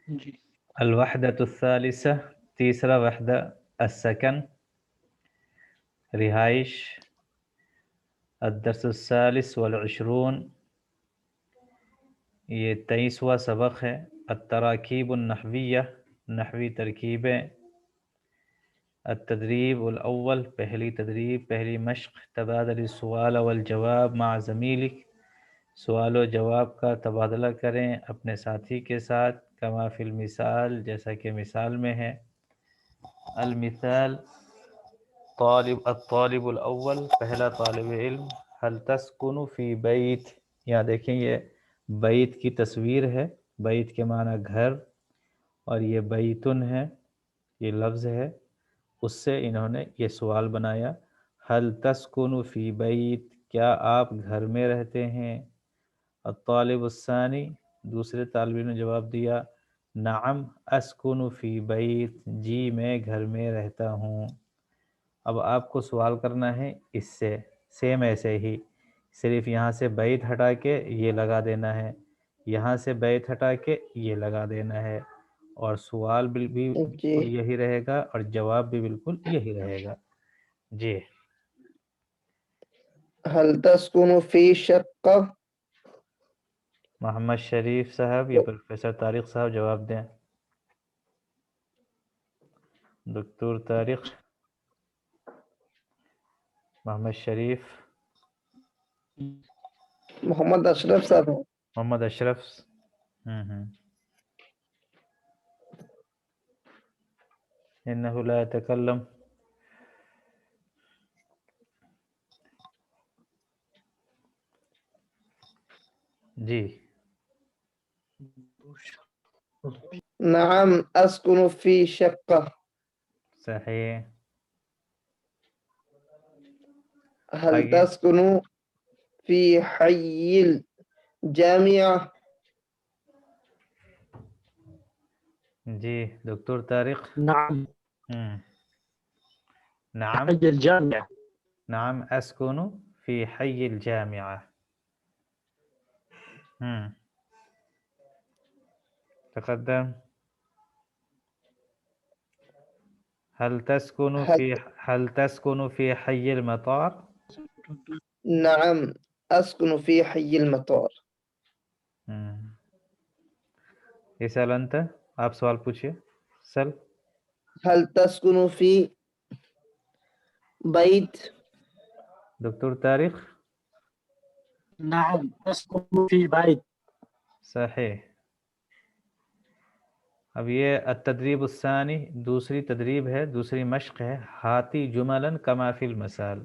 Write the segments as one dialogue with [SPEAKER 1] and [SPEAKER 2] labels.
[SPEAKER 1] جی
[SPEAKER 2] الوحدۃ الثالثہ، تیسرا وحدہ، السکن، رہائش، الدرس الثالث والعشرون، یہ 23واں سبق ہے، التراکیب النحویہ، نحوی ترکیبیں، التدریب الاول، پہلی تدریب، پہلی مشق، تبادل السؤال والجواب مع زمیلک، سوال و جواب کا تبادلہ کریں اپنے ساتھی کے ساتھ، کما فی المثال، جیسا کہ مثال میں ہے۔ المثال، الطالب الاول، پہلا طالب علم، هل تسکن فی بیت، یہاں دیکھیں یہ بیت کی تصویر ہے، بیت کے معنی گھر، اور یہ بیتن ہے، یہ لفظ ہے، اس سے انہوں نے یہ سوال بنایا، هل تسکن فی بیت، کیا آپ گھر میں رہتے ہیں؟ الطالب الثانی، دوسرے طالب علم نے جواب دیا، نعم اسکن فی بیت، جی میں گھر میں رہتا ہوں۔ اب آپ کو سوال کرنا ہے اس سے، سیم ایسے ہی، صرف یہاں سے بیت ہٹا کے یہ لگا دینا ہے، یہاں سے بیت ہٹا کے یہ لگا دینا ہے، اور سوال بھی
[SPEAKER 3] جی
[SPEAKER 2] بالکل یہی رہے گا اور جواب بھی بالکل یہی رہے گا۔ جی
[SPEAKER 3] هل تسكن في شقة؟
[SPEAKER 2] محمد شریف صاحب یا پروفیسر طارق صاحب جواب دیں۔ دکتور طارق، محمد شریف،
[SPEAKER 3] محمد اشرف صاحب ہیں۔
[SPEAKER 2] محمد اشرف، انه لا يتكلم، جی
[SPEAKER 3] نعم أسكن في شقة.
[SPEAKER 2] صحیح۔
[SPEAKER 3] هل
[SPEAKER 2] آگے،
[SPEAKER 3] تسكن في حي الجامعة؟
[SPEAKER 2] جی دکتور طارق،
[SPEAKER 1] نعم
[SPEAKER 2] نعم،
[SPEAKER 1] حي الجامعة.
[SPEAKER 2] نعم اسکن فی حی الجامعہ، تقدم۔ هل تسكن في حي المطار؟
[SPEAKER 3] نعم أسكن في حي المطار.
[SPEAKER 2] اسأل انت، آپ سوال پوچھئے، سل۔
[SPEAKER 3] هل تسكن في بيت؟
[SPEAKER 2] دکتور طارق،
[SPEAKER 1] نعم أسكن في بيت.
[SPEAKER 2] صحیح۔ اب یہ التدریب الثانی، دوسری تدریب ہے، دوسری مشق ہے، ہاتی جملا کما فی المثال،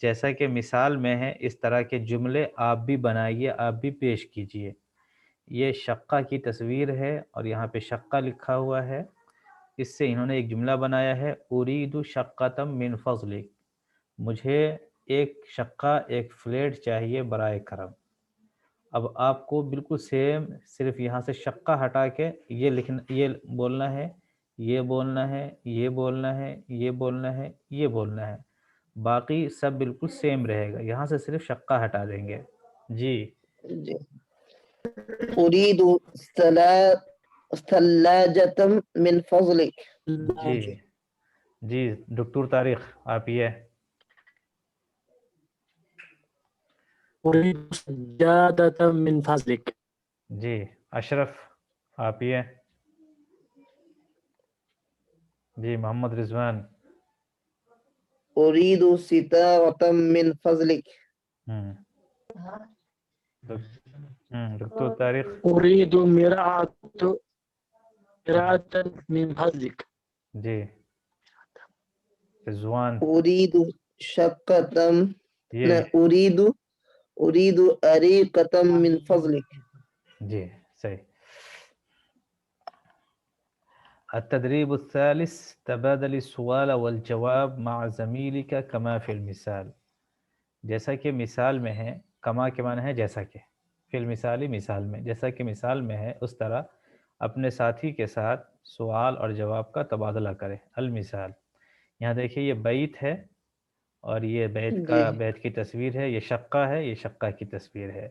[SPEAKER 2] جیسا کہ مثال میں ہے اس طرح کے جملے آپ بھی بنائیے، آپ بھی پیش کیجئے۔ یہ شقہ کی تصویر ہے اور یہاں پہ شقہ لکھا ہوا ہے، اس سے انہوں نے ایک جملہ بنایا ہے، ارید شقۃ من فضلک، مجھے ایک شقہ، ایک فلیٹ چاہیے برائے کرم۔ اب آپ کو بالکل سیم، صرف یہاں سے شقہ ہٹا کے یہ لکھنا، یہ بولنا ہے، یہ بولنا ہے، یہ بولنا ہے، یہ بولنا ہے، یہ بولنا ہے، باقی سب بالکل سیم رہے گا، یہاں سے صرف شقہ ہٹا دیں گے۔ جی
[SPEAKER 3] أريد ثلاجة من فضلك.
[SPEAKER 2] جی جی دکتور طارق، آپ یہ
[SPEAKER 1] أريد سجادة من فضلك.
[SPEAKER 2] جی اشرف، آپ یہ جی محمد رضوان،
[SPEAKER 3] أريد ستارة من فضلك.
[SPEAKER 2] دکتور طارق،
[SPEAKER 1] أريد مراعة من فضلك.
[SPEAKER 2] جی رضوان،
[SPEAKER 3] أريد شقة.
[SPEAKER 2] یہ
[SPEAKER 3] أريد أريقة من فضلك.
[SPEAKER 2] جی صحیح۔ التدریب الثالث، تبادل السؤال والجواب مع زمیلک کما فی المثال، جیسا کہ مثال میں ہے، کما کے معنی ہے جیسا کہ، فی المثالی مثال میں، جیسا کہ مثال میں ہے اس طرح اپنے ساتھی کے ساتھ سوال اور جواب کا تبادلہ کرے۔ المثال، یہاں دیکھیے یہ بیت ہے اور یہ بیت کی تصویر ہے، یہ شقہ ہے، یہ شقہ کی تصویر ہے،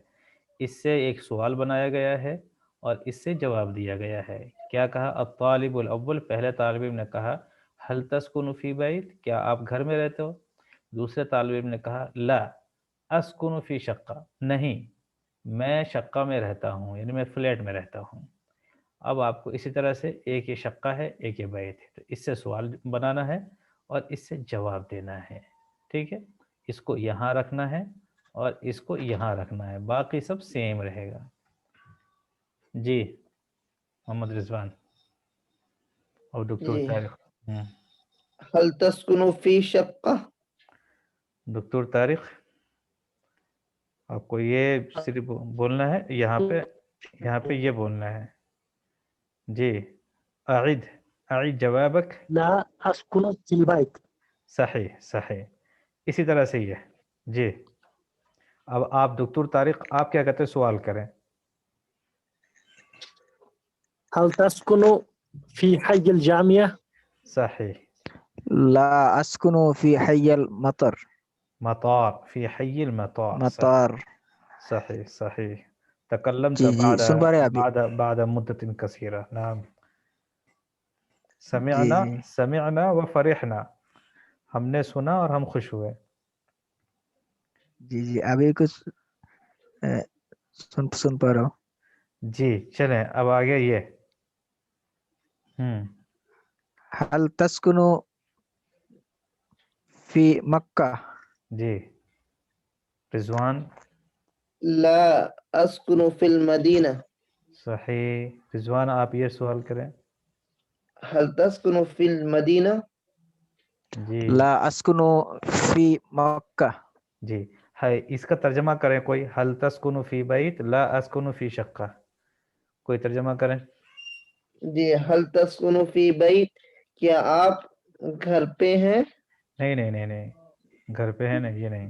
[SPEAKER 2] اس سے ایک سوال بنایا گیا ہے اور اس سے جواب دیا گیا ہے. کیا کہا؟ الطالب الاول، پہلے طالب علم نے کہا هل تسكن في بیت، کیا آپ گھر میں رہتے ہو؟ دوسرے طالب علم نے کہا لا اسکن فی شقہ، نہیں میں شقہ میں رہتا ہوں، یعنی میں فلیٹ میں رہتا ہوں. اب آپ کو اسی طرح سے ایک یہ شقہ ہے ایک یہ بیت ہے، تو اس سے سوال بنانا ہے اور اس سے جواب دینا ہے. ٹھیک ہے، اس کو یہاں رکھنا ہے اور اس کو یہاں رکھنا ہے، باقی سب سیم رہے گا. جی محمد رضوان اور دکتور
[SPEAKER 3] جی
[SPEAKER 2] طارق.
[SPEAKER 3] هل تسكن في شقة؟
[SPEAKER 2] دکتور طارق، آپ کو یہ صرف بولنا ہے، یہاں پہ یہ بولنا ہے. جی اعید جوابک.
[SPEAKER 1] لا أسكن في البيت.
[SPEAKER 2] صحیح اسی طرح سے یہ. جی اب آپ دکتور طارق آپ کیا کہتے ہیں، سوال کریں.
[SPEAKER 1] هل تسكن في حي الجامعة؟
[SPEAKER 2] صحیح.
[SPEAKER 4] لا أسكن في حي المطر.
[SPEAKER 2] مطار، فی حی المطار.
[SPEAKER 4] مطار.
[SPEAKER 2] صحیح. تکلمت
[SPEAKER 4] جی جی سن پا رہے ہیں ابھی؟
[SPEAKER 2] بعد مدت کثیرہ. نعم.
[SPEAKER 4] جی جی
[SPEAKER 2] سمعنا وفرحنا، ہم نے سنا اور ہم خوش ہوئے.
[SPEAKER 4] جی ابھی کچھ سن پا رہا ہوں.
[SPEAKER 2] جی چلیں اب آگے یہ.
[SPEAKER 4] هل تسكن في مکہ؟
[SPEAKER 2] جی رضوان.
[SPEAKER 3] لا أسكن في المدينة.
[SPEAKER 2] صحیح. رضوان آپ یہ سوال کریں.
[SPEAKER 3] هل تسكن في المدينة؟
[SPEAKER 2] جی
[SPEAKER 4] لا أسكن في مکہ.
[SPEAKER 2] جی ہے، اس کا ترجمہ کریں کوئی. هل تسكن فی بیت لا اسکن فی شقہ، کوئی ترجمہ کریں.
[SPEAKER 3] جی هل تسكن في بیت، کیا آپ گھر پہ ہیں؟
[SPEAKER 2] نہیں گھر پہ ہے نہیں، یہ نہیں.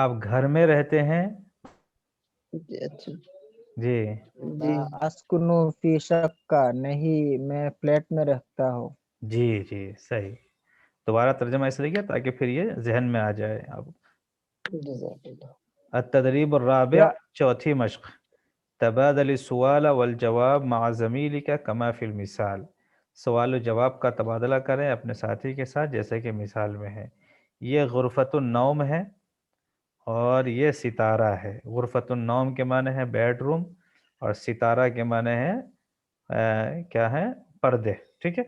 [SPEAKER 2] آپ گھر میں رہتے ہیں؟
[SPEAKER 3] جی اچھا.
[SPEAKER 2] جی
[SPEAKER 3] جی
[SPEAKER 4] لا أسكن في شقہ، نہیں میں فلیٹ میں رہتا ہوں.
[SPEAKER 2] جی صحیح. دوبارہ ترجمہ اس لیے کیا تاکہ پھر یہ ذہن میں آ جائے. اب
[SPEAKER 3] جزاک اللہ.
[SPEAKER 2] التدریب الرابع، چوتھی مشق. تبادل السؤال والجواب مع زمیلک کما فی المثال، سوال و جواب کا تبادلہ کریں اپنے ساتھی کے ساتھ جیسے کہ مثال میں ہے. یہ غرفۃ النوم ہے اور یہ ستارہ ہے. غرفۃ النوم کے معنی ہے بیڈ روم اور ستارہ کے معنی ہے کیا ہے، پردے. ٹھیک ہے،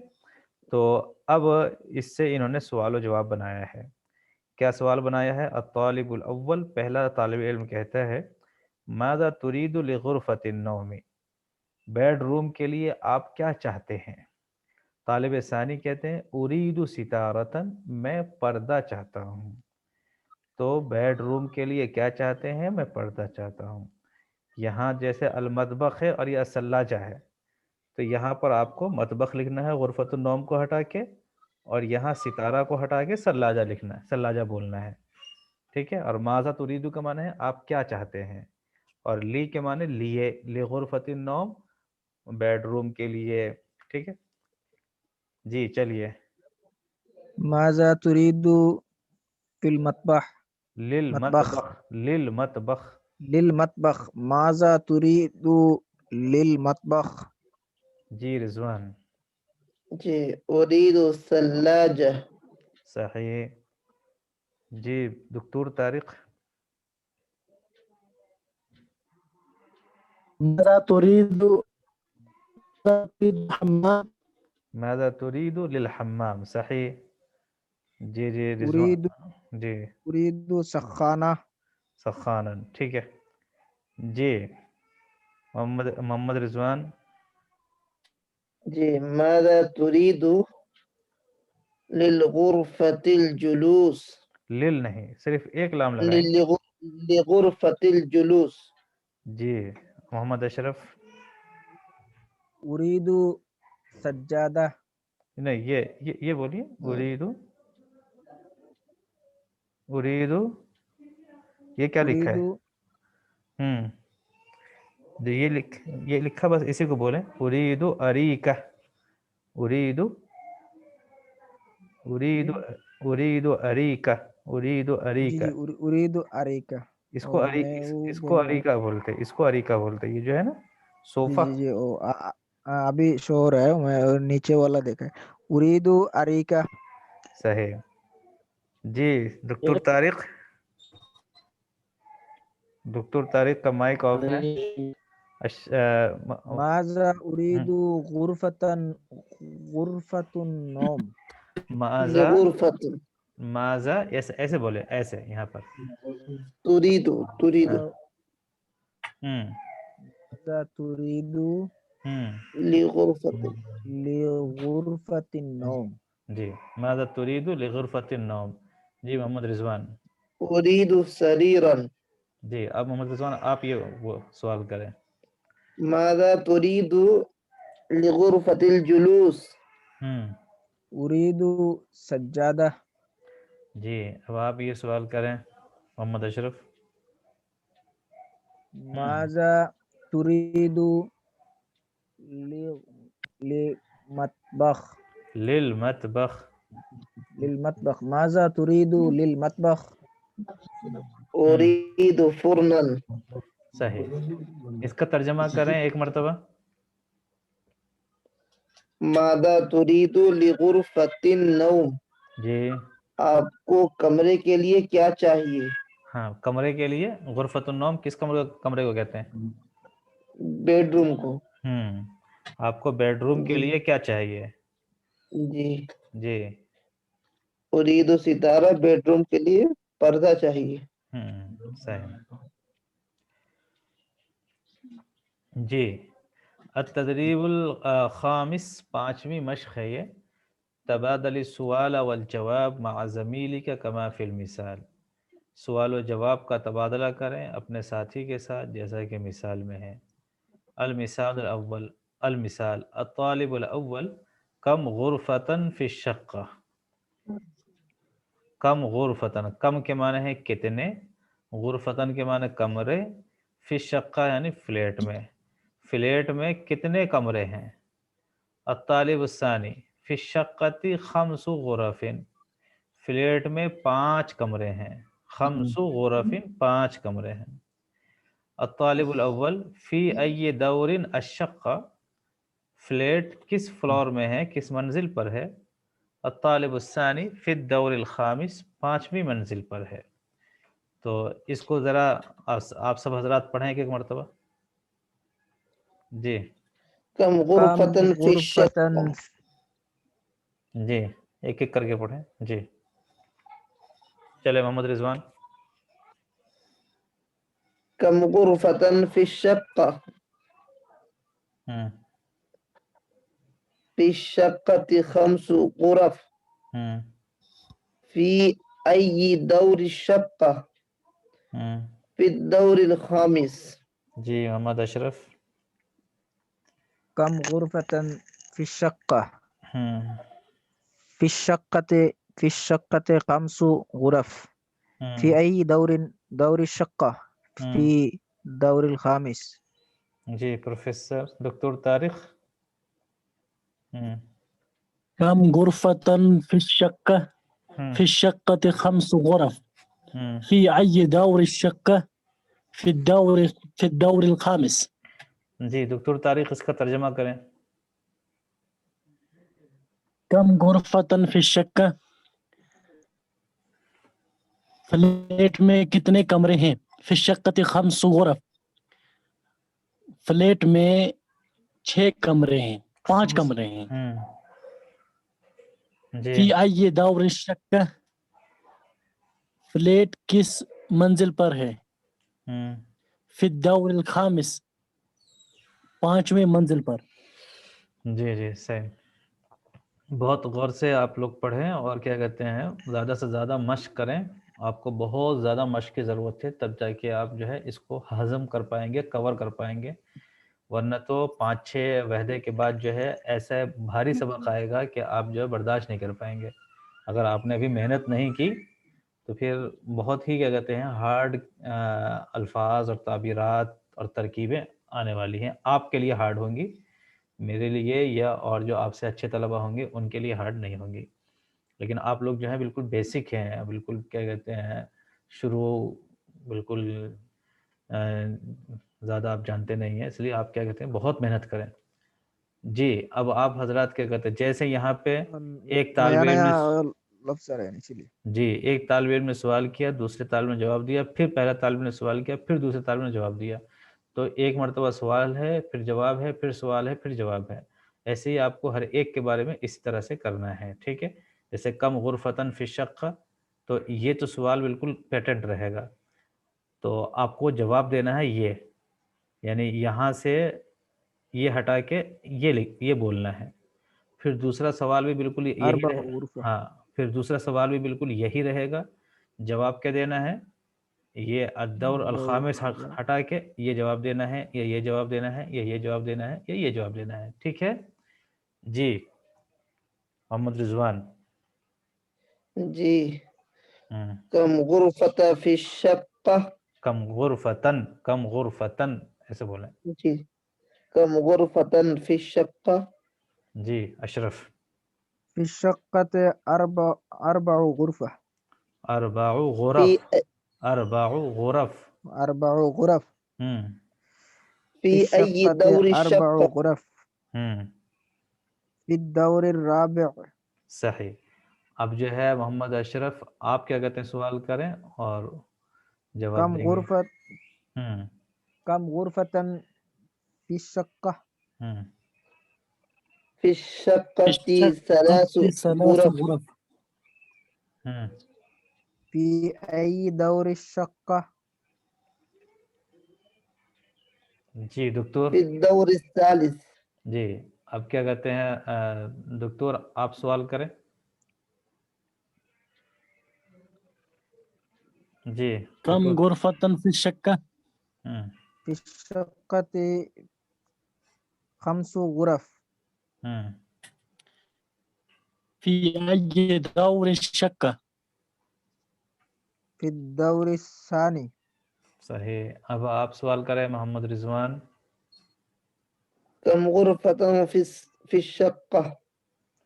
[SPEAKER 2] تو اب اس سے انہوں نے سوال و جواب بنایا ہے. کیا سوال بنایا ہے؟ الطالب الاول، پہلا طالب علم کہتا ہے ماذا تريد لغرفۃ النوم، بیڈ روم کے لیے آپ کیا چاہتے ہیں؟ طالب ثانی کہتے ہیں اريد ستارۃ، میں پردہ چاہتا ہوں. تو بیڈ روم کے لیے کیا چاہتے ہیں؟ میں پردہ چاہتا ہوں. یہاں جیسے المطبخ ہے اور یہ الثلاجہ ہے، تو یہاں پر آپ کو مطبخ لکھنا ہے غرفۃ النوم کو ہٹا کے، اور یہاں ستارہ کو ہٹا کے ثلاجہ لکھنا ہے، ثلاجہ بولنا ہے. ٹھیک ہے، اور ماذا تريد کا معنی ہے آپ کیا چاہتے ہیں، اور لی کے معنی لیے، لغرفۃ النوم بیڈ روم کے لیے. ٹھیک ہے جی چلیے.
[SPEAKER 4] ماذا تريد في المطبخ؟
[SPEAKER 2] للمطبخ.
[SPEAKER 4] للمطبخ. ماذا تريد للمطبخ؟
[SPEAKER 2] جی رضوان.
[SPEAKER 3] جی أريد ثلاجة.
[SPEAKER 2] صحیح. جی دکتور طارق.
[SPEAKER 1] ماذا تريد؟ الحمام.
[SPEAKER 2] ماذا تريد للحمام. صحیح. جی
[SPEAKER 4] أريد
[SPEAKER 2] رضوان. جی
[SPEAKER 4] أريد سخانة.
[SPEAKER 2] سخانا. ٹھیک ہے جی محمد رضوان.
[SPEAKER 3] جی ماذا تريد للغرفة الجلوس؟
[SPEAKER 2] لل نہیں، صرف ایک لام لگائیں.
[SPEAKER 3] لغرفة الجلوس.
[SPEAKER 2] جی محمد اشرف.
[SPEAKER 4] أريد سجادة.
[SPEAKER 2] نہیں یہ بولیے. اريد یہ کیا لکھا
[SPEAKER 4] أريد
[SPEAKER 2] ہے؟ جو یہ لکھا بس اسی کو بولیں. اريد اریکہ. اريد اریکہ. اريد
[SPEAKER 4] جی
[SPEAKER 2] اریکہ.
[SPEAKER 4] أريد أريك.
[SPEAKER 2] اس کو اس کو اریکہ بولتے، اس کو اریکہ بولتے، یہ جو ہے نا
[SPEAKER 4] جی
[SPEAKER 2] صوفہ.
[SPEAKER 4] جی جی ابھی شو ہو رہا ہے، میں نیچے والا دیکھا ہے، اریدو اریکہ.
[SPEAKER 2] صحیح. جی دکتور طارق، دکتور طارق کا مائک آف ہے.
[SPEAKER 4] ماذا اریدو غرفۃ النوم.
[SPEAKER 2] ماذا،
[SPEAKER 3] لغرفة
[SPEAKER 2] ماذا ایسے بولے، ایسے یہاں پر.
[SPEAKER 3] تريد
[SPEAKER 4] ماذا تریدو
[SPEAKER 3] لغرفة
[SPEAKER 4] لغرفۃ النوم.
[SPEAKER 2] جی ماذا تريد لغرفة النوم. جی محمد رضوان.
[SPEAKER 3] أريد سريرا.
[SPEAKER 2] جی اب محمد رضوان آپ یہ وہ سوال کریں.
[SPEAKER 3] ماذا تريد لغرفة الجلوس.
[SPEAKER 4] اریدو سجادہ.
[SPEAKER 2] جی اب آپ یہ سوال کریں محمد اشرف.
[SPEAKER 4] ماذا تریدو للمطبخ.
[SPEAKER 2] للمطبخ.
[SPEAKER 4] للمطبخ ماذا تریدو للمطبخ.
[SPEAKER 3] أريد فرنا.
[SPEAKER 2] صحیح. اس کا ترجمہ کریں ایک مرتبہ.
[SPEAKER 3] ماذا تريد لغرفة النوم.
[SPEAKER 2] جی
[SPEAKER 3] آپ کو کمرے کے لیے کیا چاہیے؟
[SPEAKER 2] ہاں، کمرے کے لیے غرفۃ النوم کس کمرے کو کہتے ہیں؟
[SPEAKER 3] بیڈ روم کو.
[SPEAKER 2] آپ کو بیڈ روم کے
[SPEAKER 3] جی
[SPEAKER 2] لیے کیا چاہیے؟
[SPEAKER 3] جی.
[SPEAKER 2] جی
[SPEAKER 3] اريد ستارہ، بیڈ روم کے لیے پردہ چاہیے.
[SPEAKER 2] صحیح. جی التدریب الخامس، پانچویں مشق ہے یہ. تبادل السؤال والجواب مع زمیلک کما فی المثال. سوال و جواب کا تبادلہ کریں اپنے ساتھی کے ساتھ جیسا کہ مثال میں ہے. المثال الاول، المثال الطالب الاول کم غرفتن فی الشقہ. کم غرفتن، کم کے معنی ہے کتنے، غرفتن کے معنی کمرے، فی الشقہ یعنی فلیٹ میں. فلیٹ میں کتنے کمرے ہیں؟ الطالب الثانی فی الشقۃ خمس غرف. فلیٹ میں 5 کمرے ہیں. خمس غرف 5 کمرے ہیں. الطالب الاول فی ای دور الشقہ. فلیٹ کس فلور میں ہے، کس منزل پر ہے؟ الطالب الثانی فی الدور الخامس، 5ویں منزل پر ہے. تو اس کو ذرا آپ سب حضرات پڑھیں ایک مرتبہ. جی
[SPEAKER 3] کم
[SPEAKER 4] کم
[SPEAKER 3] غرفتن فی
[SPEAKER 4] غرفتن
[SPEAKER 3] الشقہ.
[SPEAKER 2] جی ایک ایک کر کے پڑھیں. جی چلے محمد رضوان.
[SPEAKER 3] کم غرفتن فی الشقہ. فی الشقۃ خمس غرف. فی ای دور الشقہ. فی الدور الخامس.
[SPEAKER 2] جی محمد اشرف.
[SPEAKER 4] کم غرفتن فی الشقہ. فی الشقۃ، فی الشقۃ خمس غرف. فی ای دور الشقہ. فی دور الخامس.
[SPEAKER 2] جی پروفیسر دکتور طارق.
[SPEAKER 1] كم غرفة في الشقة؟ في الشقة 5 غرف. في أي دور الشقة؟ في الدور الخامس.
[SPEAKER 2] جی دکتور طارق اس کا ترجمہ کریں.
[SPEAKER 1] كم غرفة في الشقة؟ فلیٹ میں کتنے کمرے ہیں؟ فی الشقة 5 غرف. فلیٹ میں 6 کمرے ہیں، 5 کمرے ہیں.
[SPEAKER 2] جی
[SPEAKER 1] فی ای دور الشقة. فلیٹ کس منزل پر ہے؟ فی الدور الخامس، 5ویں منزل پر.
[SPEAKER 2] جی جی صحیح. بہت غور سے آپ لوگ پڑھیں اور کیا کہتے ہیں زیادہ سے زیادہ مشق کریں. آپ کو بہت زیادہ مشق کی ضرورت ہے تب جا کے آپ جو ہے اس کو ہضم کر پائیں گے، کور کر پائیں گے. ورنہ تو 5-6 وحدے کے بعد جو ہے ایسا بھاری سبق آئے گا کہ آپ جو ہے برداشت نہیں کر پائیں گے. اگر آپ نے ابھی محنت نہیں کی تو پھر بہت ہی کیا کہتے ہیں ہارڈ الفاظ اور تعبیرات اور ترکیبیں آنے والی ہیں. آپ کے لیے ہارڈ ہوں گی، میرے لیے یا اور جو آپ سے اچھے طلبہ ہوں گے ان کے لیے ہارڈ نہیں ہوں گی. لیکن آپ لوگ جو ہیں بالکل بیسک ہیں، بالکل کیا کہتے ہیں شروع بالکل زیادہ آپ جانتے نہیں ہیں، اس لیے آپ کیا کہتے ہیں بہت محنت کریں. جی اب آپ حضرات کیا کہتے ہیں، جیسے یہاں پہ ایک طالب
[SPEAKER 4] نیا
[SPEAKER 2] علم
[SPEAKER 4] نیا
[SPEAKER 2] نے
[SPEAKER 4] لفظ آ رہے ہیں اسی لیے.
[SPEAKER 2] جی ایک طالب علم نے سوال کیا، دوسرے طالب نے جواب دیا، پھر پہلا طالب علم نے سوال کیا، پھر دوسرے طالب نے جواب دیا. تو ایک مرتبہ سوال ہے، پھر جواب ہے، پھر سوال ہے، پھر جواب ہے. ایسے ہی آپ کو ہر ایک کے بارے میں اس طرح سے کرنا ہے. ٹھیک ہے، جیسے کم غرفتن فی الشقہ، تو یہ تو سوال بالکل پیٹنٹ رہے گا. تو آپ کو جواب دینا ہے یہ، یعنی یہاں سے یہ ہٹا کے یہ بولنا ہے. پھر دوسرا سوال بھی بالکل یہی
[SPEAKER 4] اربع
[SPEAKER 2] رہے.
[SPEAKER 4] غرفہ.
[SPEAKER 2] ہاں پھر دوسرا سوال بھی بالکل یہی رہے گا. جواب کیا دینا ہے، یہ الدور الخامس ہٹا کے یہ جواب دینا ہے، یا یہ جواب دینا ہے، یا یہ جواب دینا ہے، یا یہ جواب دینا ہے. ٹھیک ہے جی محمد رضوان.
[SPEAKER 3] جی
[SPEAKER 2] ہوں.
[SPEAKER 3] کم غرفت فی الشقہ.
[SPEAKER 2] کم غرفتن، کم غرفتن ایسے بولیں.
[SPEAKER 3] جی کم غرفت فی الشقہ.
[SPEAKER 2] جی اشرف.
[SPEAKER 4] فی الشقة اربع غرفة.
[SPEAKER 2] اربع
[SPEAKER 3] فی
[SPEAKER 2] غرف، اربع غرف.
[SPEAKER 4] اربع غرف.
[SPEAKER 2] ہوں
[SPEAKER 3] فی
[SPEAKER 4] فی
[SPEAKER 3] ای
[SPEAKER 4] الشقة
[SPEAKER 3] دور
[SPEAKER 4] اربع
[SPEAKER 3] الشقہ.
[SPEAKER 4] غرف.
[SPEAKER 2] ہوں
[SPEAKER 4] فی الدور الرابع.
[SPEAKER 2] صحیح. اب جو ہے محمد اشرف آپ کیا کہتے ہیں سوال کریں اور جواب
[SPEAKER 4] کم
[SPEAKER 2] دیں گے.
[SPEAKER 4] غرفة
[SPEAKER 2] ہوں
[SPEAKER 4] كم غرفة في الشقة.
[SPEAKER 2] ہوں
[SPEAKER 3] فی الشقہ
[SPEAKER 1] الشقة
[SPEAKER 3] ثلاث
[SPEAKER 1] ثلاث
[SPEAKER 3] غرف.
[SPEAKER 1] غرف.
[SPEAKER 2] ہوں
[SPEAKER 4] في أي دور الشقة.
[SPEAKER 2] جی دکتور.
[SPEAKER 3] فی الدور الثالث.
[SPEAKER 2] جی اب کیا کہتے ہیں دکتور آپ سوال کریں. جی
[SPEAKER 1] كم
[SPEAKER 2] دکتور.
[SPEAKER 1] غرفة في الشقة؟
[SPEAKER 2] ہوں
[SPEAKER 4] في الشقة 5 غرف.
[SPEAKER 2] ہوں
[SPEAKER 1] في أي دور الشقة؟
[SPEAKER 4] في الدور الثاني.
[SPEAKER 2] صحیح. اب آپ سوال کریں محمد رضوان.
[SPEAKER 3] کم غرفت فی الشقہ.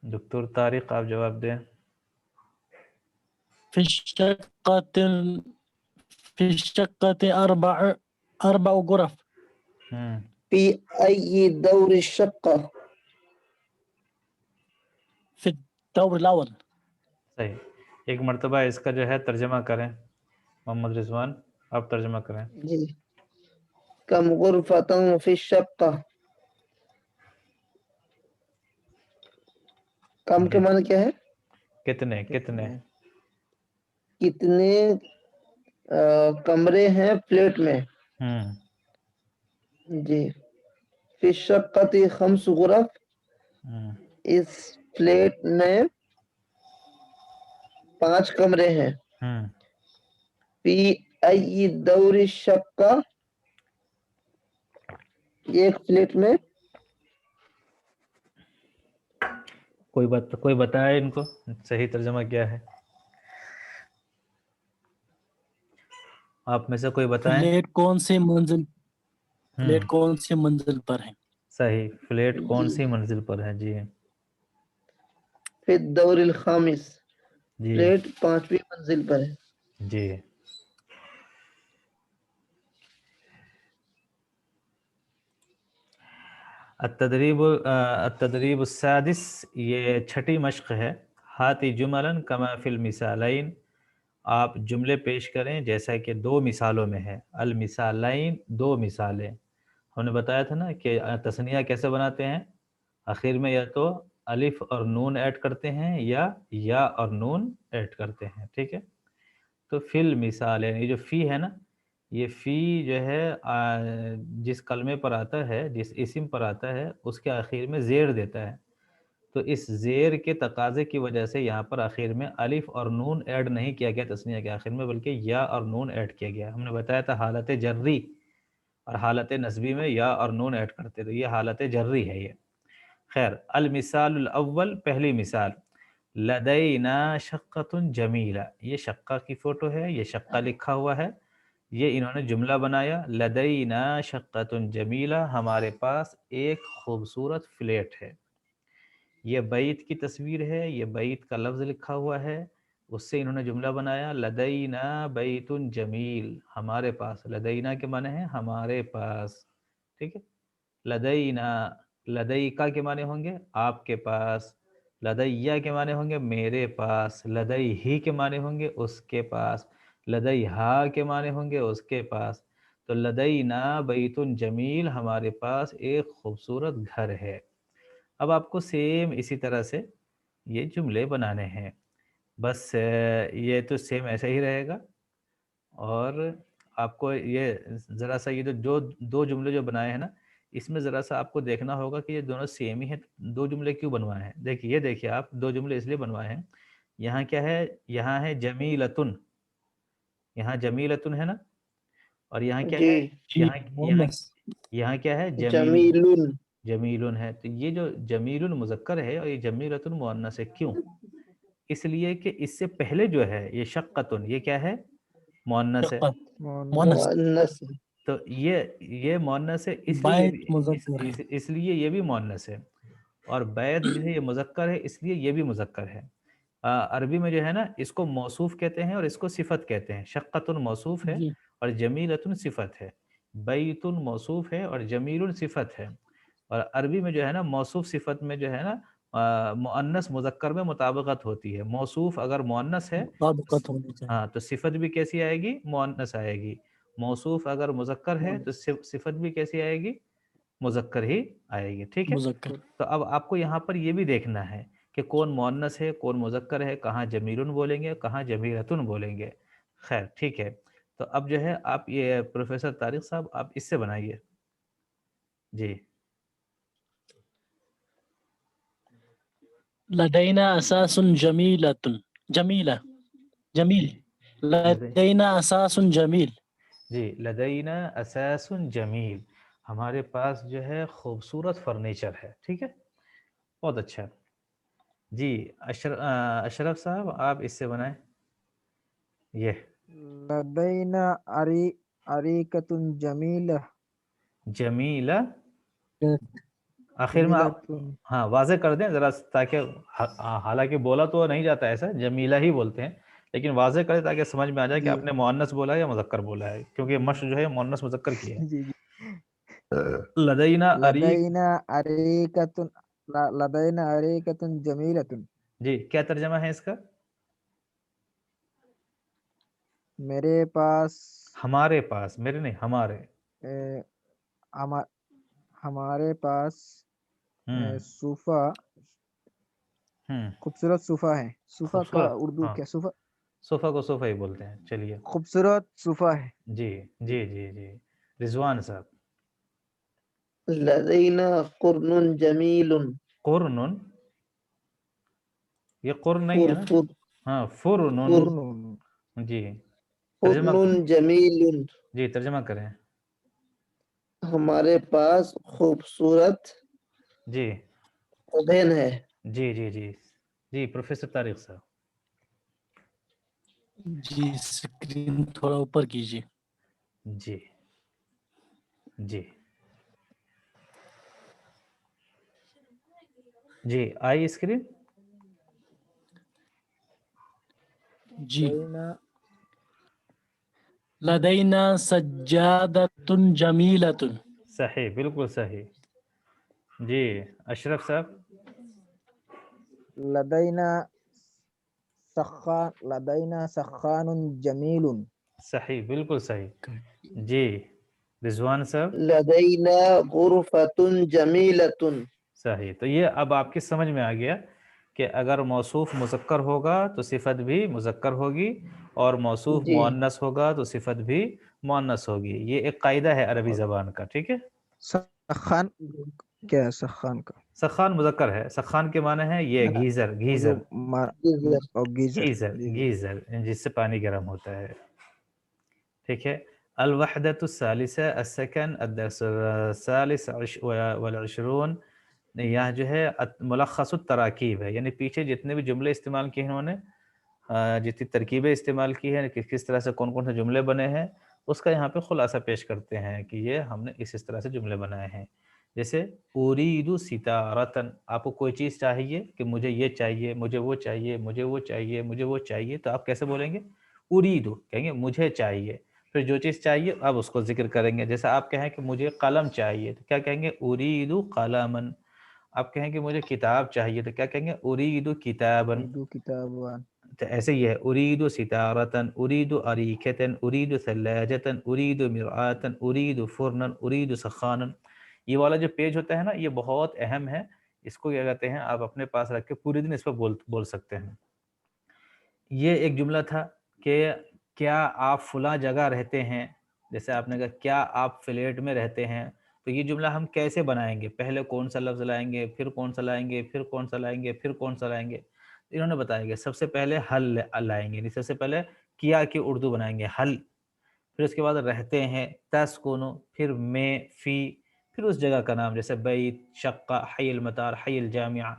[SPEAKER 2] دکتور طارق آپ جواب دیں.
[SPEAKER 1] في الشقة أربع غرف.
[SPEAKER 2] ہوں
[SPEAKER 3] فی ای دور الشقہ.
[SPEAKER 1] في الدور الأول.
[SPEAKER 2] صحیح. ایک مرتبہ اس کا جو ہے ترجمہ کریں محمد رضوان، آپ ترجمہ کریں.
[SPEAKER 3] جی کم غرفت فی الشقہ. کم کے
[SPEAKER 2] جی
[SPEAKER 3] معنی کیا ہے؟
[SPEAKER 2] کتنے کتنے.
[SPEAKER 3] کتنے کمرے ہیں فلیٹ میں.
[SPEAKER 2] ہوں
[SPEAKER 3] جی فی الشقہ 5 غرف.
[SPEAKER 2] ہوں
[SPEAKER 3] اس فلیٹ میں 5 کمرے ہیں.
[SPEAKER 2] ہوں
[SPEAKER 3] فی ای دور الشقہ. ایک فلیٹ میں
[SPEAKER 2] کوئی بتائے ان کو صحیح ترجمہ کیا ہے. آپ میں سے کوئی بتائیں.
[SPEAKER 1] فلیٹ کون سی منزل،
[SPEAKER 2] ہوں
[SPEAKER 1] فلیٹ کون سی منزل پر ہے؟
[SPEAKER 2] صحیح. فلیٹ کون
[SPEAKER 3] جی
[SPEAKER 2] سی منزل پر ہے. جی
[SPEAKER 3] فی الدور الخامس.
[SPEAKER 2] جی
[SPEAKER 3] فلیٹ 5ویں منزل پر ہے.
[SPEAKER 2] جی التدریب السادس، یہ 6ٹھی مشق ہے. ہاتی جملاً کما فی المثالین، آپ جملے پیش کریں جیسا کہ 2 مثالوں میں ہے. المثالین 2 مثالیں. ہم نے بتایا تھا نا کہ تثنیہ کیسے بناتے ہیں، آخر میں یا تو الف اور نون ایڈ کرتے ہیں یا اور نون ایڈ کرتے ہیں. ٹھیک ہے، تو فی المثالین، یہ جو فی ہے نا، یہ فی جو ہے جس کلمے پر آتا ہے، جس اسم پر آتا ہے، اس کے آخر میں زیر دیتا ہے. تو اس زیر کے تقاضے کی وجہ سے یہاں پر آخر میں الف اور نون ایڈ نہیں کیا گیا تثنیہ کے آخر میں، بلکہ یا اور نون ایڈ کیا گیا. ہم نے بتایا تھا حالت جری اور حالت نصبی میں یا اور نون ایڈ کرتے، تو یہ حالت جری ہے یہ. خیر، المثال الاول، پہلی مثال، لدینا شقۃ جمیلہ. یہ شقہ کی فوٹو ہے، یہ شقہ لکھا ہوا ہے، یہ انہوں نے جملہ بنایا. لدینا شقۃ جمیلہ، ہمارے پاس ایک خوبصورت فلیٹ ہے. یہ بیت کی تصویر ہے، یہ بیت کا لفظ لکھا ہوا ہے، اس سے انہوں نے جملہ بنایا لدینا بیت جمیل، ہمارے پاس، لدینا کے معنی ہیں ہمارے پاس، ٹھیک ہے، لدینا، لدیکا کے معنی ہوں گے آپ کے پاس، لدیہ کے معنی ہوں گے میرے پاس، لدیہی کے معنی ہوں گے اس کے پاس، لدیہا کے معنی ہوں گے اس کے پاس، تو لدینا بیت جمیل، ہمارے پاس ایک خوبصورت گھر ہے۔ اب آپ کو سیم اسی طرح سے یہ جملے بنانے ہیں، بس یہ تو سیم ایسا ہی رہے گا، اور آپ کو یہ ذرا سا یہ جو دو جملے جو بنائے ہیں نا، اس میں ذرا سا آپ کو دیکھنا ہوگا کہ یہ دونوں سیم ہی ہیں، دو جملے کیوں بنوائے ہیں؟ دیکھیے دیکھیے آپ، دو جملے اس لیے بنوائے ہیں، یہاں کیا ہے، یہاں ہے جمیلتن، یہاں جمیلتن ہے نا، اور یہاں کیا ہے،
[SPEAKER 3] جی
[SPEAKER 2] یہاں یہاں
[SPEAKER 1] مونس
[SPEAKER 2] یہاں کیا ہے، جمیل،
[SPEAKER 3] جمیل
[SPEAKER 2] جمیلن ہے، تو یہ جو جمیل مذکر ہے اور یہ جمیلتن مؤنث ہے، کیوں؟ اس لیے کہ اس سے پہلے جو ہے یہ شقتن، یہ کیا ہے، مؤنث ہے،
[SPEAKER 1] شقت
[SPEAKER 4] مؤنث
[SPEAKER 3] مؤنث
[SPEAKER 2] تو یہ مؤنث ہے، اس لیے
[SPEAKER 1] بیت مذکر ہے،
[SPEAKER 2] اس لیے یہ بھی مؤنث ہے، اور بیت جو ہے یہ مذکر ہے، اس لیے یہ بھی مذکر ہے۔ عربی میں جو ہے نا اس کو موصوف کہتے ہیں اور اس کو صفت کہتے ہیں، شقتن موصوف ہے
[SPEAKER 1] جی
[SPEAKER 2] اور جمیلتن صفت ہے، بیتن موصوف ہے اور جمیل صفت ہے، اور عربی میں جو ہے نا موصوف صفت میں جو ہے نا مؤنث مذکر میں مطابقت ہوتی ہے، موصوف اگر مؤنث ہے
[SPEAKER 1] مطابقت ہونی چاہیے،
[SPEAKER 2] ہاں تو صفت بھی کیسی آئے گی، مؤنث آئے گی، موصوف اگر مذکر ہے تو صفت بھی کیسی آئے گی، مذکر ہی آئے گی، ٹھیک ہے۔
[SPEAKER 1] مذکر
[SPEAKER 2] تو اب آپ کو یہاں پر یہ بھی دیکھنا ہے کہ کون مؤنث ہے کون مذکر ہے، کہاں جمیلن بولیں گے کہاں جمیلتن بولیں گے، خیر ٹھیک ہے۔ تو اب جو ہے آپ یہ پروفیسر طارق صاحب آپ اس سے بنائیے، جی
[SPEAKER 1] لدينا أساس جميلة جميل لدينا أساس جميل
[SPEAKER 2] جی لدینا اساس جمیل، ہمارے پاس جو ہے خوبصورت فرنیچر ہے، ٹھیک ہے، بہت اچھا۔ جی اشرف صاحب آپ اس سے بنائیں یہ
[SPEAKER 4] لدينا أريكة جميلة
[SPEAKER 2] جمیلہ، آخر میں آپ ہاں واضح کر دیں ذرا تاکہ حالانکہ بولا تو نہیں جاتا ایسا، جمیلہ ہی بولتے ہیں، لیکن واضح کریں تاکہ سمجھ میں آ جائے کہ
[SPEAKER 4] جی
[SPEAKER 2] آپ نے مؤنث بولا ہے یا مذکر بولا ہے، کیونکہ مشق جو ہے مؤنث مذکر کی ہے۔
[SPEAKER 4] جی جی
[SPEAKER 2] لدینا اریک،
[SPEAKER 4] لدينا أريكة جميلة،
[SPEAKER 2] جی کیا ترجمہ ہے اس کا؟
[SPEAKER 4] میرے پاس
[SPEAKER 2] ہمارے پاس، میرے نہیں ہمارے،
[SPEAKER 4] ہمارے پاس
[SPEAKER 2] ہوں
[SPEAKER 4] صوفہ،
[SPEAKER 2] ہوں
[SPEAKER 4] خوبصورت صوفہ ہے، صوفہ کا
[SPEAKER 2] خوبصورت،
[SPEAKER 4] اردو
[SPEAKER 2] ہاں
[SPEAKER 4] کیا، صوفہ،
[SPEAKER 2] صوفہ کو صوفہ ہی بولتے ہیں، چلیے
[SPEAKER 4] خوبصورت صوفہ ہے۔
[SPEAKER 2] جی جی جی جی رضوان صاحب
[SPEAKER 3] لدينا قرن جميل
[SPEAKER 2] قرن، یہ قرن نہیں ہے نا،
[SPEAKER 3] فر
[SPEAKER 2] ہاں فرن،
[SPEAKER 4] قرن
[SPEAKER 2] جی ترجمہ،
[SPEAKER 3] قرن جمیل
[SPEAKER 2] جی ترجمہ کریں،
[SPEAKER 3] ہمارے پاس خوبصورت
[SPEAKER 2] جی
[SPEAKER 3] اوبین ہے۔
[SPEAKER 2] جی جی جی جی پروفیسر طارق صاحب
[SPEAKER 1] جی اسکرین تھوڑا اوپر کیجیے،
[SPEAKER 2] جی جی جی آئی اسکرین،
[SPEAKER 1] جی لدينا سجادة جميلة
[SPEAKER 2] صحیح بالکل صحیح، جی اشرف صاحب
[SPEAKER 4] لدينا سخان جمیل،
[SPEAKER 2] صحیح بالکل صحیح، جی رضوان صاحب
[SPEAKER 3] لدينا غرفة جميلة
[SPEAKER 2] صحیح، تو یہ اب آپ کی سمجھ میں آ گیا کہ اگر موصوف مذکر ہوگا تو صفت بھی مذکر ہوگی، اور موصوف
[SPEAKER 3] جی
[SPEAKER 2] مؤنث ہوگا تو صفت بھی مؤنث ہوگی، یہ ایک قاعدہ ہے عربی زبان کا، ٹھیک ہے۔
[SPEAKER 4] سخان کیا ہے، سخان کا
[SPEAKER 2] سخان مذکر ہے، سخان کے معنی ہے یہ گیزر،
[SPEAKER 4] وہ جو گیزر،
[SPEAKER 2] گیزر
[SPEAKER 4] جی جی
[SPEAKER 2] گیزر جس سے پانی گرم ہوتا ہے، ٹھیک ہے۔ الوحدۃ الثالثہ السکن الدرس الثالث والعشرون، یہاں جو ہے ملخص التراکیب ہے، یعنی پیچھے جتنے بھی جملے استعمال کیے ہیں انہوں نے، جتنی ترکیبیں استعمال کی ہیں، کس طرح سے کون کون سے جملے بنے ہیں، اس کا یہاں پہ خلاصہ پیش کرتے ہیں کہ یہ ہم نے اس طرح سے جملے بنائے ہیں۔ جیسے اریدو ستارتن، آپ کو کوئی چیز چاہیے کہ مجھے یہ چاہیے، مجھے وہ چاہیے، مجھے وہ چاہیے، مجھے وہ چاہیے، تو آپ کیسے بولیں گے؟ اریدو کہیں گے مجھے چاہیے، پھر جو چیز چاہیے آپ اس کو ذکر کریں گے. جیسے آپ کہیں کہ مجھے قلم چاہیے تو کیا کہیں گے؟ اریدو قلمن. آپ کہیں کہ مجھے کتاب چاہیے تو کیا کہیں گے؟ اریدو کتابن.
[SPEAKER 4] اردو کتابان.
[SPEAKER 2] تو ایسے ہی ہے، اریدو ستارتن، اریدو اریکتن، اریدو ثلاجتن، اریدو مرآتن، اریدو فرنن، اریدو سخانن. یہ والا جو پیج ہوتا ہے نا، یہ بہت اہم ہے. اس کو کیا کہتے ہیں، آپ اپنے پاس رکھ کے پورے دن اس پہ بول سکتے ہیں. یہ ایک جملہ تھا کہ کیا آپ فلاں جگہ رہتے ہیں. جیسے آپ نے کہا کیا آپ فلیٹ میں رہتے ہیں، تو یہ جملہ ہم کیسے بنائیں گے؟ پہلے کون سا لفظ لائیں گے، پھر کون سا لائیں گے، پھر کون سا لائیں گے، پھر کون سا لائیں گے؟ انہوں نے بتایا کہ سب سے پہلے حل لائیں گے، سب سے پہلے کیا کی اردو بنائیں گے حل، پھر اس کے بعد رہتے ہیں تسکنو، پھر میں، فی، پھر اس جگہ کا نام جیسے بیت، شقہ، حی المطار، حی الجامعہ.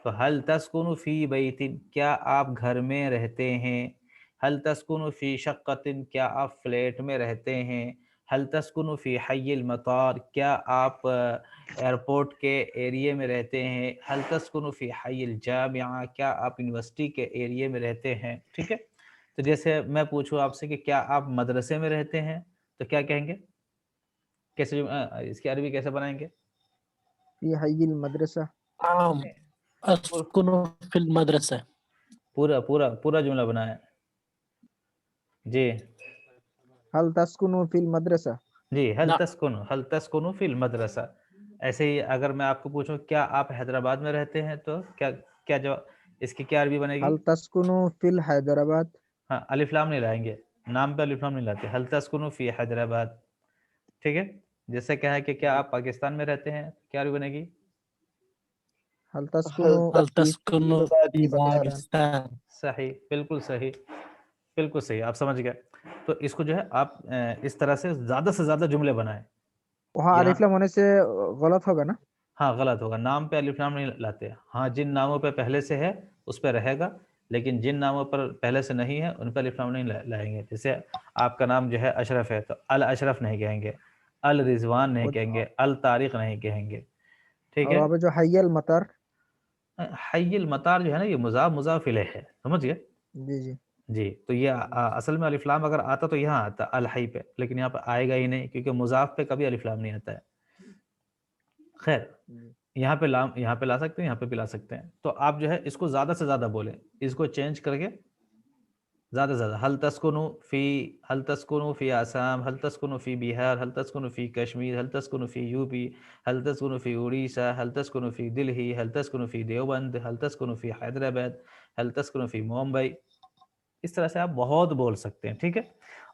[SPEAKER 2] تو حل تسکنو فی بیت، کیا آپ گھر میں رہتے ہیں. حل تسکنو فی شقۃ، کیا آپ فلیٹ میں رہتے ہیں. حل تسکنو فی حی المطار، کیا آپ ایئرپورٹ کے ایریے میں رہتے ہیں. حل تسکنو فی حی الجامعہ، کیا آپ یونیورسٹی کے ایریے میں رہتے ہیں. ٹھیک ہے. تو جیسے میں پوچھوں آپ سے کہ کیا آپ مدرسے میں رہتے ہیں، تو کیا کہیں گے؟ کیسے اس کی عربی کیسے بنائیں گے؟
[SPEAKER 4] فی حی المدرسہ.
[SPEAKER 1] نعم اسكن في المدرسة.
[SPEAKER 2] پورا پورا پورا جملہ بنائیں. جی
[SPEAKER 4] هل تسكن في المدرسہ.
[SPEAKER 2] جی، حل
[SPEAKER 1] نعم
[SPEAKER 2] تسکنو، حل تسکنو فی المدرسہ. ایسے ہی اگر میں آپ کو پوچھوں کیا آپ حیدرآباد میں رہتے ہیں، تو کیا کیا جواب اس کی کیا عربی بنے گی؟
[SPEAKER 4] هل تسكن في الحیدرآباد.
[SPEAKER 2] ہاں، الف لام نہیں لائیں گے، نام پہ الف لام نہیں لاتے. حل تسکنو فی حیدرآباد. ٹھیک ہے. جیسے کہا ہے کہ کیا آپ پاکستان میں رہتے ہیں، کیا عربی بنے گی؟
[SPEAKER 4] هل تسكن
[SPEAKER 3] هل
[SPEAKER 1] هل
[SPEAKER 4] في
[SPEAKER 1] تسكن في
[SPEAKER 4] پاکستان.
[SPEAKER 1] باكستان.
[SPEAKER 2] صحیح، بالکل صحیح، بالکل صحیح، آپ سمجھ گئے. تو اس کو جو ہے آپ اس طرح سے زیادہ جملے بنائیں.
[SPEAKER 4] وہاں
[SPEAKER 2] یہاں
[SPEAKER 4] الف لام ہونے سے غلط ہوگا نا.
[SPEAKER 2] ہاں غلط ہوگا، نام پہ الف لام نہیں لاتے. ہاں جن ناموں پہ پہلے سے ہے اس پہ رہے گا، لیکن جن ناموں پر پہلے سے نہیں ہے ان پہ الف لام نہیں لائیں گے. جیسے آپ کا نام جو ہے اشرف ہے تو الاشرف نہیں کہیں گے، الرضوان نہیں کہیں گے، الطارق نہیں کہیں گے. ٹھیک
[SPEAKER 4] اور
[SPEAKER 2] ہے.
[SPEAKER 4] وہاں پہ جو حی المطر.
[SPEAKER 2] حی المطار جو ہے نا، یہ مضاف الیہ ہے، سمجھ گئے.
[SPEAKER 4] جی جی.
[SPEAKER 2] جی، تو یہ اصل میں الف لام اگر آتا تو یہاں آتا الحی پہ، لیکن یہاں پہ آئے گا ہی نہیں کیونکہ مضاف پہ کبھی الف لام نہیں آتا ہے. خیر، یہاں پہ لا سکتے ہیں، یہاں پہ بھی لا سکتے ہیں. تو آپ جو ہے اس کو زیادہ سے زیادہ بولیں، اس کو چینج کر کے زیادہ سے زیادہ. حل تسکنو فی آسام، حل تسکنو فی بہار، حل تسکنو فی کشمیر، حل تسکنو فی یو پی، حل تسکنو فی اڑیسہ، حل تسکنو فی دلہی، حل تسکنو فی دیوبند، حل تسکنو فی حیدرآباد، حل تسکنو فی ممبئی. اس طرح سے آپ بہت بول سکتے ہیں. ٹھیک ہے.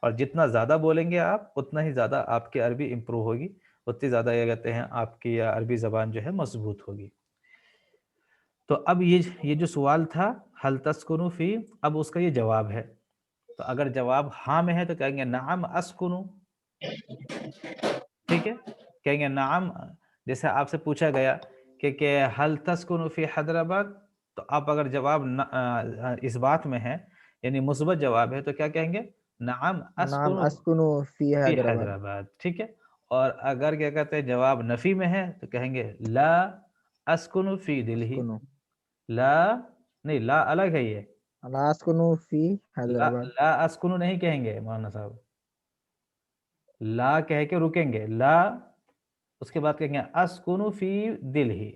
[SPEAKER 2] اور جتنا زیادہ بولیں گے آپ، اتنا ہی زیادہ آپ کی عربی امپروو ہوگی، اتنی زیادہ یہ کہتے ہیں آپ کی عربی زبان جو ہے مضبوط ہوگی. تو اب یہ جو سوال تھا حل تسکنو فی، اب اس کا یہ جواب ہے. تو اگر جواب ہاں میں ہے تو کہیں گے نعم اسکنو. ٹھیک ہے، کہیں گے نعم. جیسے آپ سے پوچھا گیا کہ حل تسکنو فی حیدرآباد، تو آپ اگر جواب اس بات میں ہے یعنی مثبت جواب ہے تو کیا کہیں گے؟ نعم
[SPEAKER 4] نعم
[SPEAKER 2] اسکنو
[SPEAKER 4] اسکن فی
[SPEAKER 2] فی
[SPEAKER 4] حیدرآباد.
[SPEAKER 2] حیدرآباد. ٹھیک ہے. اور اگر کیا کہتے ہیں جواب نفی میں ہے تو کہیں گے لا اسکنو فی دلہی.
[SPEAKER 4] اسکن.
[SPEAKER 2] لا نہیں، لا الگ ہے، یہ
[SPEAKER 4] لا اسکن فی
[SPEAKER 2] لا
[SPEAKER 4] حیدرآباد.
[SPEAKER 2] لا اسکنو نہیں کہیں گے مولانا صاحب. لا کہہ کے رکیں گے، لا، اس کے بعد کہیں گے اسکنو فی دلہی.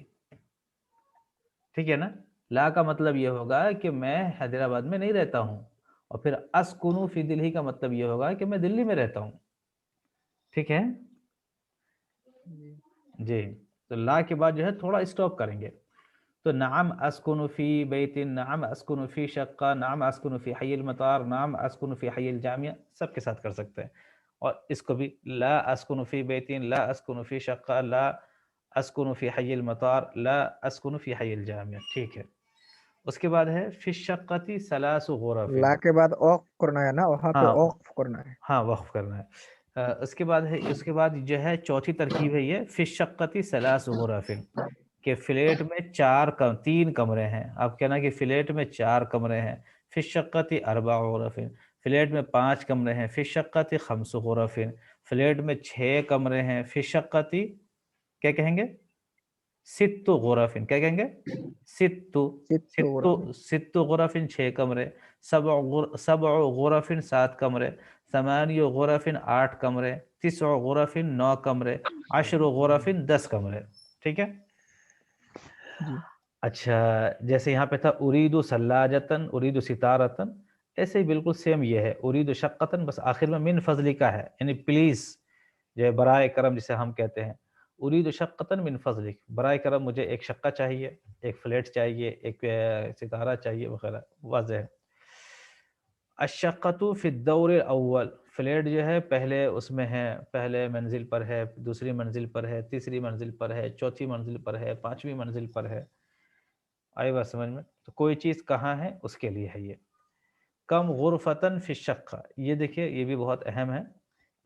[SPEAKER 2] ٹھیک ہے نا. لا کا مطلب یہ ہوگا کہ میں حیدرآباد میں نہیں رہتا ہوں، اور پھر اسکنو فی دلہی کا مطلب یہ ہوگا کہ میں دلی میں رہتا ہوں. ٹھیک ہے جی. تو لا کے بعد جو ہے تھوڑا اسٹاپ کریں گے. تو نعم اسکن فی بیت، نعم اسکن فی شقہ، نعم اسکن فی حی المطار، نعم اسکن فی حی الجامعہ، سب کے ساتھ کر سکتے ہیں. اور اس کو بھی لا اسکن فی بیت، لا اسکن فی شقہ، لا اسکن فی حی المطار، لا اسکن فی حی الجامعہ. ٹھیک ہے. اس کے بعد ہے فی الشقۃ ثلاث غرف.
[SPEAKER 4] لا کے بعد اوق کرنا ہے نا، وہاں پہ
[SPEAKER 2] ہاں
[SPEAKER 4] اوقف کرنا ہے.
[SPEAKER 2] ہاں، وقف کرنا ہے. اس کے بعد ہے، اس کے بعد جو ہے چوتھی ترکیب ہے یہ فی الشقۃ ثلاث غرف، کہ فلیٹ میں تین کمرے ہیں. آپ کہنا کہ فلیٹ میں 4 کمرے ہیں. فی الشقۃ اربع غرف، فلیٹ میں 5 کمرے ہیں. فی الشقۃ خمس غرف، فلیٹ میں 6 کمرے ہیں. فی الشقۃ کیا کہیں گے؟ ست غرفن. کیا کہیں گے؟ ست ست غرفن 6 کمرے، سبع غرفن 7 کمرے، 8 غرفن 8 کمرے، 9 غرفن 9 کمرے، 10 غرفن 10 کمرے. ٹھیک ہے.
[SPEAKER 4] جی
[SPEAKER 2] اچھا جیسے یہاں پہ تھا اریدو سلاجتن، اریدو ستارتن، ایسے ہی بالکل سیم یہ ہے اریدو شقتن، بس آخر میں من فضلی کا ہے، یعنی پلیز، جو برائے کرم جسے ہم کہتے ہیں، اریدو شقتن من فضلک، برائے کرم مجھے ایک شقہ چاہیے، ایک فلیٹ چاہیے، ایک ستارہ چاہیے وغیرہ. واضح ہے. الشقۃ فی الدور الاول، فلیٹ جو ہے پہلے اس میں ہے، پہلے منزل پر ہے، دوسری منزل پر ہے، تیسری منزل پر ہے، چوتھی منزل پر ہے، 5ویں منزل پر ہے. آئی بات سمجھ میں؟ تو کوئی چیز کہاں ہے اس کے لیے ہے یہ. کم غرفتن فی الشقہ، یہ دیکھیے یہ بھی بہت اہم ہے.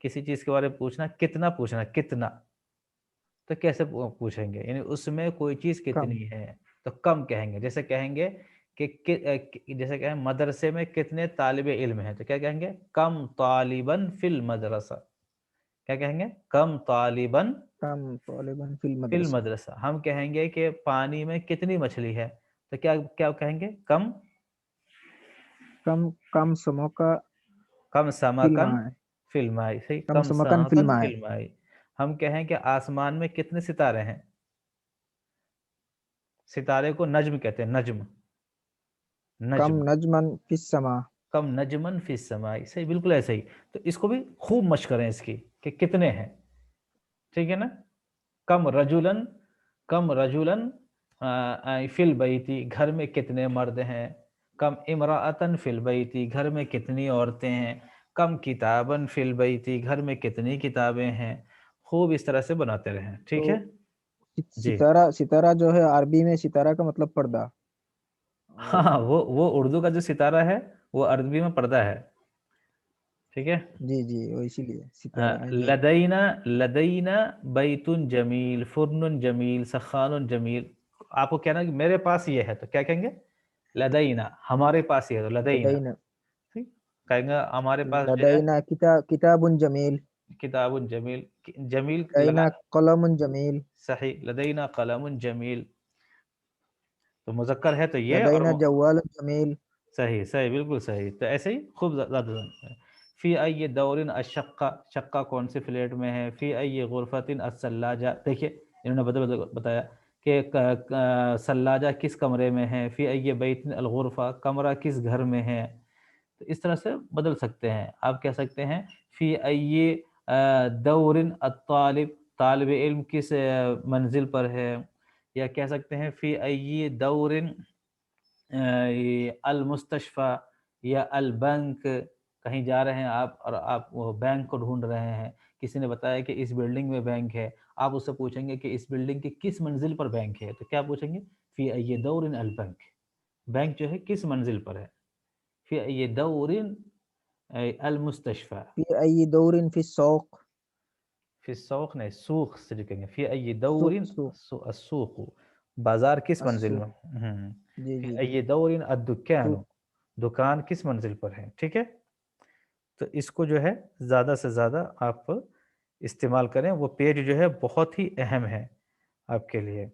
[SPEAKER 2] کسی چیز کے بارے میں پوچھنا، کتنا پوچھنا، کتنا، تو کیسے پوچھیں گے؟ یعنی اس میں کوئی چیز کتنی ہے تو کم کہیں گے. جیسے کہیں گے کہ جیسے کہیں مدرسے میں کتنے طالب علم ہیں، تو کیا کہیں گے؟ کم طالباً فی المدرسہ. کیا کہیں گے؟ کم طالباً فی المدرسہ. ہم کہیں گے کہ پانی میں کتنی مچھلی ہے، تو کیا کہیں گے؟ کم
[SPEAKER 4] سمکا
[SPEAKER 2] کم سمکن فی الماء. صحیح، کم
[SPEAKER 4] سمکن فی
[SPEAKER 2] سمکن
[SPEAKER 4] الماء.
[SPEAKER 2] فی الماء. ہم کہیں کہ آسمان میں کتنے ستارے ہیں، ستارے کو نجم کہتے ہیں، نجم،
[SPEAKER 4] کم
[SPEAKER 2] نجم،
[SPEAKER 4] نجمن فی السما.
[SPEAKER 2] کم نجمن فی السماء. صحیح، بالکل ایسے ہی. تو اس کو بھی خوب مشق کریں اس کی کہ کتنے ہیں. ٹھیک ہے نا. کم رجولن، کم رجولن فی البیتی، گھر میں کتنے مرد ہیں. کم امراۃن فی البیتی، گھر میں کتنی عورتیں ہیں. کم کتابن فی البیتی، گھر میں کتنی کتابیں ہیں. خوب اس طرح سے بناتے رہیں. ٹھیک ہے جی.
[SPEAKER 4] ستارہ جو ہے عربی میں ستارہ کا مطلب پردہ.
[SPEAKER 2] ہاں وہ اردو کا جو ستارہ ہے وہ عربی میں پردہ ہے. ٹھیک ہے.
[SPEAKER 4] جی وہ اسی لیے ستارہ ہے. جی
[SPEAKER 2] لدینا بیت جمیل، فرن جمیل، سخان جمیل. آپ کو کہنا کہ میرے پاس یہ ہے، تو کیا کہیں گے؟ لدینا، ہمارے پاس یہ ہے، تو لدینا. کہیں گے ہمارے پاس جو ہے
[SPEAKER 4] لدینا کتاب جمیل،
[SPEAKER 2] کتاب جمیل. جمیل
[SPEAKER 4] لدینا قلم جمیل.
[SPEAKER 2] صحیح، لدینا قلم جمیل. تو مذکر ہے تو یہ، اور
[SPEAKER 4] لدینا جوال جمیل.
[SPEAKER 2] صحیح صحیح، بالکل صحیح. تو ایسے ہی خوب زیادہ. فی ای دور الشقہ، شقہ کون سے فلیٹ میں ہے. فی ای غرفۃ الثلاجہ، دیکھیے انہوں نے بتایا کہ ثلاجہ کس کمرے میں ہے. فی ای بیت الغرفہ، کمرہ کس گھر میں ہے. تو اس طرح سے بدل سکتے ہیں. آپ کہہ سکتے ہیں فی ای دور الطالب، طالب علم کس منزل پر ہے. یا کہہ سکتے ہیں فی ای دور المستشفى یا البنک. کہیں جا رہے ہیں آپ اور آپ وہ بینک کو ڈھونڈ رہے ہیں، کسی نے بتایا کہ اس بلڈنگ میں بینک ہے. آپ اس سے پوچھیں گے کہ اس بلڈنگ کی کس منزل پر بینک ہے، تو کیا پوچھیں گے؟ فی ای دور البنک، بینک جو ہے کس منزل پر ہے. فی ای دور المستشفى.
[SPEAKER 4] فی ای دور فی السوق.
[SPEAKER 2] فی السوق نہیں، سوق سے جو کہیں گے. فی ای دور السوق، بازار کس منزل میں. فی ای دور الدکان، دکان کس منزل پر ہے. ٹھیک ہے. تو اس کو جو ہے زیادہ سے زیادہ آپ استعمال کریں. وہ پیج جو ہے بہت ہی اہم ہے آپ کے لیے.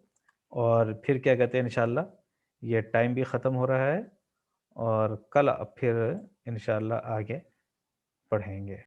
[SPEAKER 2] اور پھر کیا کہتے ہیں، انشاءاللہ یہ ٹائم بھی ختم ہو رہا ہے، اور کل پھر انشاءاللہ آگے پڑھیں گے.